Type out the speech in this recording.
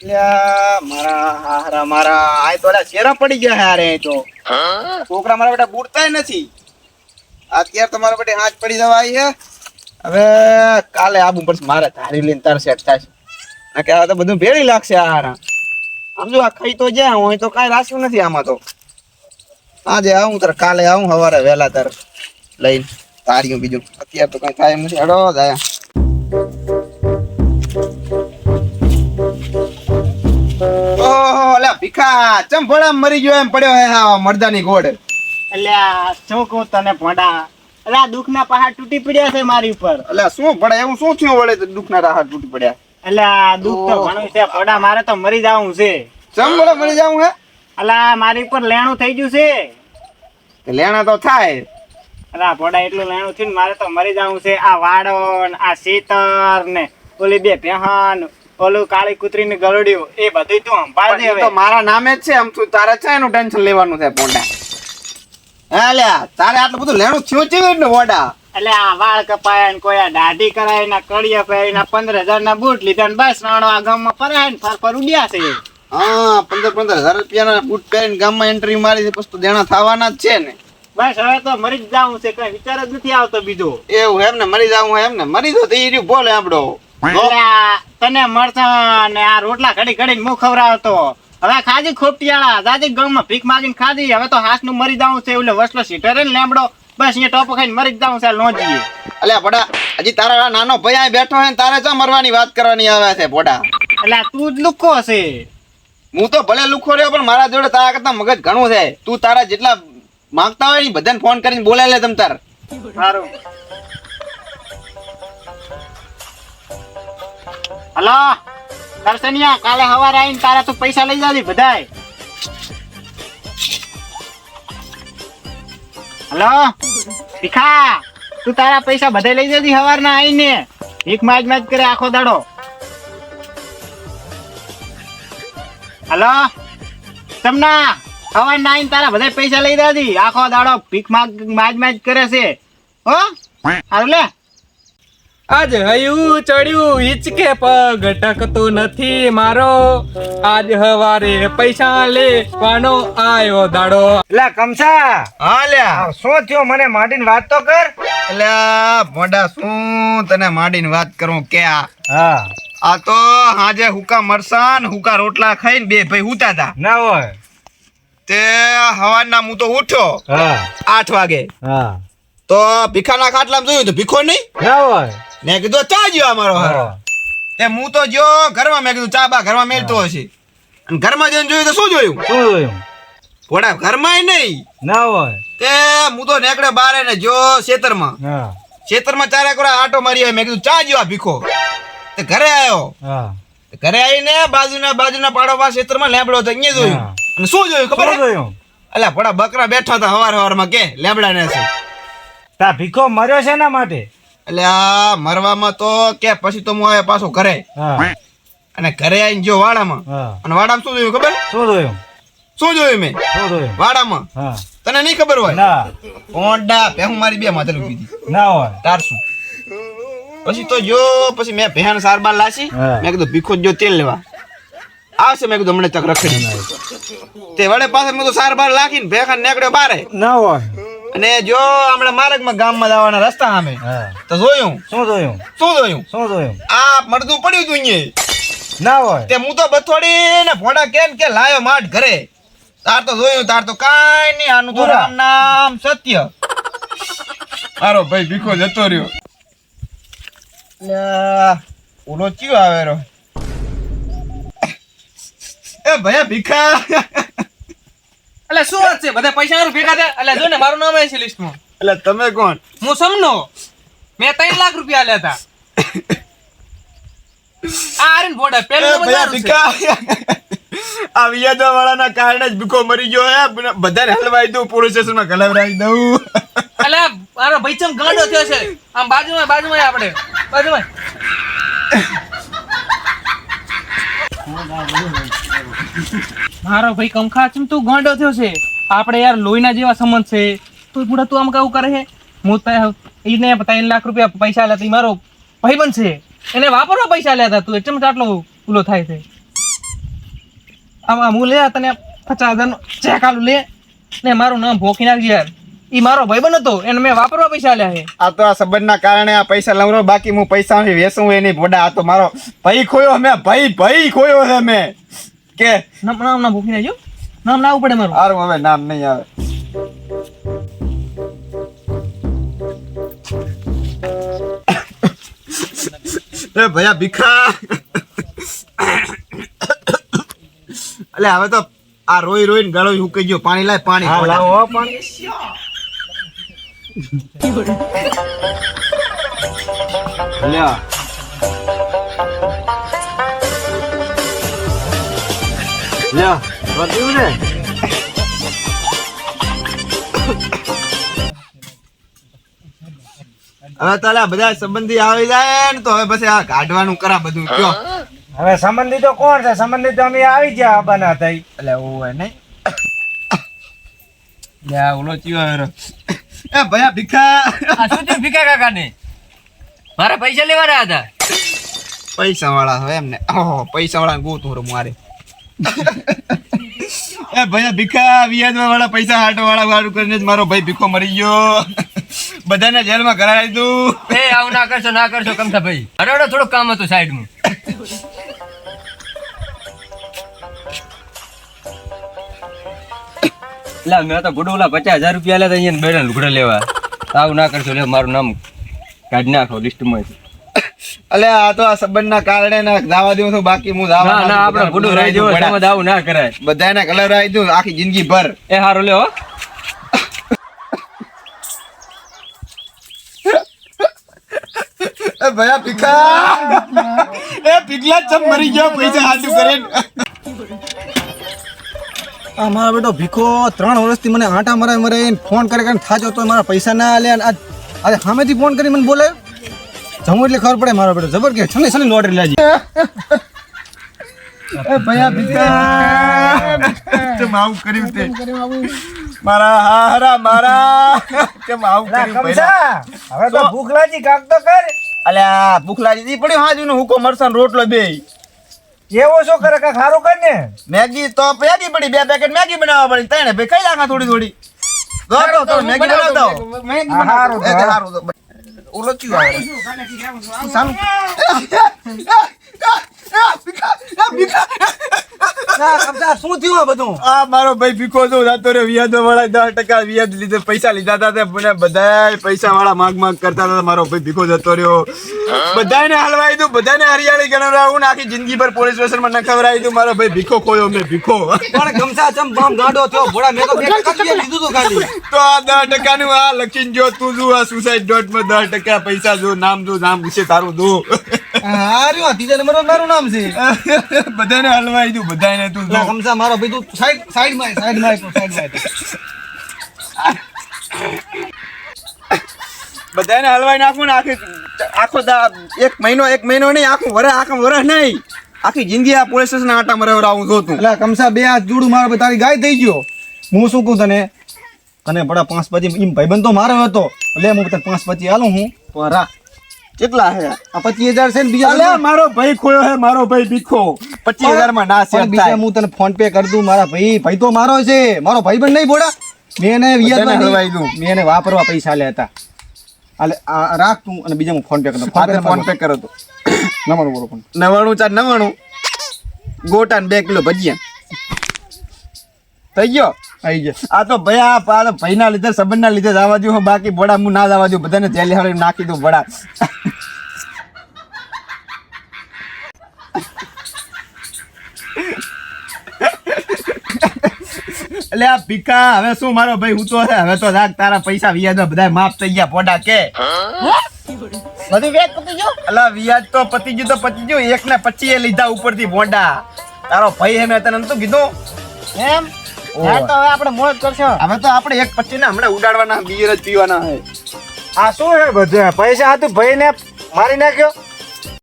લ્યા મારા હારા મારા આ તો ચેરા પડી ગયા હારે તો છોકરા મારા બેટા બુડતાય નથી. અત્યારે તમારા બેટે હાથ પડી જવા આવી છે. હવે કાલે આબુ પડશે મારે ધારી લઈને તાર સેટ થાય છે કે આ તો બધું ભેળી લાગશે આ હારા. આમ જો આ ખાઈ તો જાય હોય તો કાંઈ રાખ્યું નથી આમાં તો. આજે આવું તાર કાલે આવું સવારે વહેલા તાર લઈને તાર્યું બીજું અત્યારે તો કઈ થાય એમ નથી. હડો જાય ઓલા ભીખા ચમ ભોળા મરી ગયો એમ પડ્યો હે હા મરદાની ગોળ. અલ્યા શું કહું તને ભોંડા, અલ્યા દુઃખના પહાડ તૂટી પડ્યા છે મારી ઉપર. અલ્યા શું પડે એવું શું થયું વળે દુઃખના રાહત તૂટી પડ્યા? અલ્યા દુઃખ તો ઘણું છે ભોંડા, મારે તો મરી જાવું છે. ચમ ભોળા મરી જાવું હે? અલ્યા મારી ઉપર લેણું થઈ ગયું છે. લેણા તો થાય. અલ્યા ભોંડા એટલું લેણું થયું ને મારે તો મરી જાવું છે. આ વાડો ને આ શીતર ને ઓલી બે ભેહન ઓલું કાળી કૂતરીની ગરોડિયું એ બધું તું સંભાળ દે હવે. તો મારા નામે જ છે આમ તું તારે છે એનું ટેન્શન લેવાનું છે પોંડા. હા લ્યા તારે આટલું બધું લેણું થયું છે ને વોડા? એટલે આ વાળ કપાયા ને કોઈ આ દાઢી કરાય ના કડિયા પહેરીને 15,000 ના બૂટ લીધા ને બસ નાણો આ ગામમાં ફરાય ને ફર ઉડ્યા છે. હા 15,000 રૂપિયાના બૂટ પહેરીને ગામમાં એન્ટ્રી મારી છે પછી તો દેણા થવાના જ છે ને. બસ હવે તો મરી જ જાવું છે, કઈ વિચાર જ નથી આવતો બીજો. એવું એમ ને મરી જાવું એમ ને મરી તો ઈ રહ્યું બોલે આપડો. તને મરચા ને આ રોટલા ઘડી ઘડીને મું ખવડાવતો. હવે ખાજી ખોપટિયાળા દાદી ગામમાં ભીખ માગીને ખાધી. હવે તો હાસ નું મરી જાવું છે. એટલે વસલો સીટર ને લેમડો બસ અહીંયા ટોપો ખાઈને મરી જ જાવું છે. નો જઈએ અલ્યા ભડા હજી તારા નાનો ભાઈ અહીં બેઠો હે ને તારે ચા મરવાની વાત કરવાની આવે છે ભોડા? એટલે તું જ લુખો છે. હું તો ભલે લુખો રહ્યો પણ મારા જોડે તારા કરતા મગજ ઘણું છે. તું તારા જેટલા માંગતા હોય ને બધાને ફોન કરીને બોલાય લે તમ તાર. સારું હલો દર્શનિયા, કાલે સવારે આવીને તારા તું પૈસા લઈ જાવી બધાય. હલો ભીખા, તું તારા પૈસા બધા લઈ જતી સવારના આવીને. ભીખ માજ કરે આખો દાડો. હલો તમના સવારના આવીને તારા બધા પૈસા લઈ જાતી આખો દાડો ભીખ માજ કરે છે. હો હારું લે. આજ હયું ચડ્યું હિચકે પગ ટકતો નથી મારો. આજ હવારે પૈસા લેવાનો આયો દાડો. એટલે કમસા હા લ્યા શું થયો મને માંડીને વાત તો કર. અલ્યા મોઢા શું તને માંડીને વાત કરું કે હા આ તો હાજે હુકા મરસાન હુકા રોટલા ખાઈને બે ભાઈ હુતા હતા. ના હોય તે હવારના હું તો ઉઠ્યો હા 8 વાગે. હા તો ભીખાના ખાટલામાં જોયું તો ભીખો નહીં. ના હોય મેં કીધું ચા જ્યો અમારો હારો. તે હું તો જો ઘરમાં મેં કીધું ચા બા ઘરમાં મેલતો હશે. અને ઘરમાં જઈને જોયું તો શું જોયું? શું જોયું? ઘોડા ઘરમાં નહીં. ના હોય તે હું તો નીકળે બારે ને જો ખેતરમાં. હા ખેતરમાં ચારે કોરા આટો મારી આવ્યો. મેં કીધું ચા જ્યો આ ભીખો. તે ઘરે આવ્યો. હા ઘરે આવીને બાજુના પાડોવા ખેતરમાં લેબડો હતો અહીંયા જોયું. અને શું જોયું ખબર છે? અલ્યા ભડા બકરા બેઠા હતા હવારમાં કે લેબડા ને છે. તા ભીખો મર્યો છે ના માટે? એટલે આ મરવામાં તો કે પછી તો હું આવ્યો પાછો ઘરે. અને ઘરે આવીને જો વાડામાં. અને વાડામાં શું જોયું ખબર? શું જોયું મેં વાડામાં? તને નહીં ખબર હોય? પોંડા ભેહું મારી બે માથે લૂપી દીધી. ના હોય તાર શું? પછી તો જો પછી મેં ભેહણ સારબાર લાસી. મેં કીધું ભીખો જો તેલ લેવા આવશે. મેં કીધું હમણાં ચક રખડી તે વડે પાસે મેં તો સારબાર લાખીને ભેખણ નીકળ્યો બારે. ના હોય અને જો હમણાં માર્ગમાં ગામમાં જવાના રસ્તા સામે તો જોયું. શું જોયું? આ મરદું પડ્યું તું અહીંયા. ના હોય તે હું તો બથોડી ને ભોડા કેમ કે લાયો માટ ઘરે. તાર તો જોયું તાર તો કાઈ નહીં. આનું તો રામ નામ સત્ય. મારો ભાઈ ભીખો જતો રહ્યો. ઓલો ચિયો આવે રો? એ ભયા ભીખા. એટલે શું વાત છે? બધા પૈસા ભેગા થયા. એટલે જો ને મારું નામ આવે છે લિસ્ટમાં. એટલે તમે કોણ? હું સમનો. મેં 3 લાખ રૂપિયા આલ્યા હતા. આ આરીન બોડા પેલું ભીખા આ વિયાદા વાળાના કારણે જ ભીખો મરી ગયો હે. બધાને હલવાઈ દઉં પોલીસ સ્ટેશનમાં ઘલાવરાઈ દઉં. એટલે મારો ભાઈ ચમ ગાંડો થયો છે. આમ બાજુમાં આપણે બાજુમાં મારો ભાઈ કમખા ચમ તું ગાંડો થયો છે. આપણે યાર લોહીના જેવા સંબંધ છે. તો બુડા તું આમ કાવું કરે છે? હું એને 3 લાખ રૂપિયા પૈસા આલ્યા. મારો ભાઈબંધ છે, એને વાપરવા પૈસા આલ્યા હતા. તું એટલો આટલો ઉલો થાય છે. આમ હું લે તને 50,000 નો ચેક આલું લે ને મારું નામ ભોખી નાખજે યાર. ઈ મારો ભાઈબંધ હતો એને મેં વાપરવા પૈસા આલ્યા છે. આ તો આ સંબંધના કારણે આ પૈસા લવરો, બાકી હું પૈસા વેચું એ નહીં ભોડા. આ તો મારો ભાઈ ખોયો મેં, ભાઈ ખોયો છે મેં. કે નામ ભોખી નાખજો. નામ લાવવું પડે મારું. સારું, હવે નામ નહીં આવે. એ ભૈયા ભીખા, અલે હવે તો આ રોઈને ગળો ઉકી ગયો. પાણી લાય, પાણી. હા લાવો પાણી. લ્યા લ્યો વધ્યું ને. હવે તો અલા બધા સંબંધી આવી જાય ને તો હવે પછી આ કાઢવાનું કરા બધું. કયો હવે સંબંધી તો કોણ છે? સંબંધી તો અમે આવી ગયા બના થઈ. એટલે ઓય નહીં લ્યા ઓલો ચિયો હેરો. એ ભૈયા ભીખા, આ શું થયું ભીખા કાકાને? મારા પૈસા લેવાના હતા. પૈસા વાળા હવે એમને પૈસા વાળા ગોતું મારે. એ ભૈયા ભીખા, વ્યાજમાં વાળા પૈસા હાટો વાળું કરીને જ મારો ભાઈ ભીખો મરી ગયો. બધાને જેલમાં કરાવી દઉં. એ આવું ના કરશો કમથા ભાઈ. અરે થોડું કામ હતું સાઈડમાં. લા મેં તો ગુડોલા 50,000 રૂપિયા લેતા અહીંયા બેડા લુગડા લેવા. આવું ના કરશો લે, મારું નામ કાઢી નાખો લિસ્ટમાં. અલે આ તો આ સંબંધના કારણે ના જવા દઉં છું, બાકી હું જવા ના આપણે ગુડો રહી જવો સમજ આવું ના કરાય. બધાને કલર આવી દઉં આખી જિંદગી ભર. એ હારો લે હો. એ ભૈયા ભીખા, એ પીગલા ચમ મરી ગયો પૈસા હાટું કરીને. આ મારો બેટો ભીખો 3 વર્ષથી મને આંટા મરે ફોન કરે થાજો તો મારા પૈસા ના આલે. આજે સામેથી ફોન કરી મને બોલે જમું એટલે ખબર પડે મારો બેટો જબર કે છને લોટરી લાજી. એ ભૈયા ભીખા, ચમ આવું કર્યું તે મારા હારા મારા, ચમ આવું કર્યું ભૈયા. હવે તો ભૂખ લાગી, કાક તો કર. અલ્યા ભૂખ લાગી દી પડ્યો હાજુનો હુકો મરસાનો રોટલો બે. એવો શું કરે? કાક સારું કર ને. મેગી તો પેગી પડી, 2 પેકેટ મેગી બનાવવા પડી. તને ભાઈ ખાઈ લાખા થોડી તો મેગી બનાવતો. હારું એ હારું તો ઓલો ચિયો આવે સાનું. શું થયું આ બધું? આ મારો ભાઈ ભીખો જો જાતો રે વ્યાજો વાળા 10% વ્યાજ લીધે પૈસા લીધા હતા તે મને બધાય પૈસા વાળા માંગ કરતા હતા. મારો ભાઈ ભીખો જતો રહ્યો. બધાને હલવાઈ દઉં, બધાને હરિયાળી ગણવરાવું, આખી જિંદગી પર પોલીસ સ્ટેશનમાં નખવરાઈ દઉં. મારો ભાઈ ભીખો ખોયો મેં ભીખો. પણ ગમસા ચમ બમ ગાડો થયો ભોળા, મેં તો 2% લીધું તો ખાલી. તો આ 10% નું આ લખીને જો તું જો આ સુસાઇડ ડોટમાં 10% પૈસા જો નામ વિશે તારું દો. હા રહ્યો ત્રીજા નંબર મારું નામ છે. બધાને હલવાઈ દઉં, બધાને તું જો. ગમસા મારો ભાઈ તું સાઈડમાં બધાને હલવાઈ નાખું ને આખો એક મહિનો નહીં, આખું વરસ નહીં, આખી જિંદગી આ પોલીસ સ્ટેશન આટા મરાવરાવું જોતું. એટલે કમસા 2 હાથ જોડું મારો ભાઈ તારી ગાય થઈ ગયો. હું શું કહું તને બડા 5-25 એમ ભાઈબંધ તો મારો હતો. એટલે હું તને 5-25 આલું હું તો રાખ. કેટલા હે આ 25,000 છે ને બીજા અલે મારો ભાઈ ખોયો હે, મારો ભાઈ ભીખો. 25,000 માં ના પણ બીજા હું તને ફોન પે કરી દઉં. મારા ભાઈ તો મારો છે, મારો ભાઈબંધ નહીં બોડા. મેં એને વ્યાજમાં હલવાઈ દઉં. મેં એને વાપરવા પૈસા આલ્યા હતા. આલે આ રાખ તું અને બીજા હું ફોન પે કરી દઉં. ફોન પે કરો તો નંબર બોલો પણ 99 ગોટા 2 કિલો ભજીયા થઈ ગયો. આવી જાય. આ તો ભયા ભાઈના લીધે સંબંધના લીધે જવા દઉં, બાકી બોડા હું ના જવા દઉં. બધાને જેલ હારે નાખી દઉં બોડા. એટલે આ ભીખા હવે શું મારો ભાઈ હું તો હવે તો રાખ તારા પૈસા વ્યાજ બધા માફ થઈ ગયા પોડા કે બધું વ્યાજ પતી ગયું. અલા વ્યાજ તો પતી ગયું તો પતી ગયું. 1 ને 25 લીધા ઉપરથી બોંડા. તારો ભાઈ હે મેં તને નતું કીધું એમ હા તો હવે આપણે મોજ કરશો. હવે તો આપણે 1.25 ને હમણાં ઉડાડવાના, બિયર જ પીવાના હે. આ શું હે બધું? પૈસા હતું ભાઈને મારી નાખ્યો.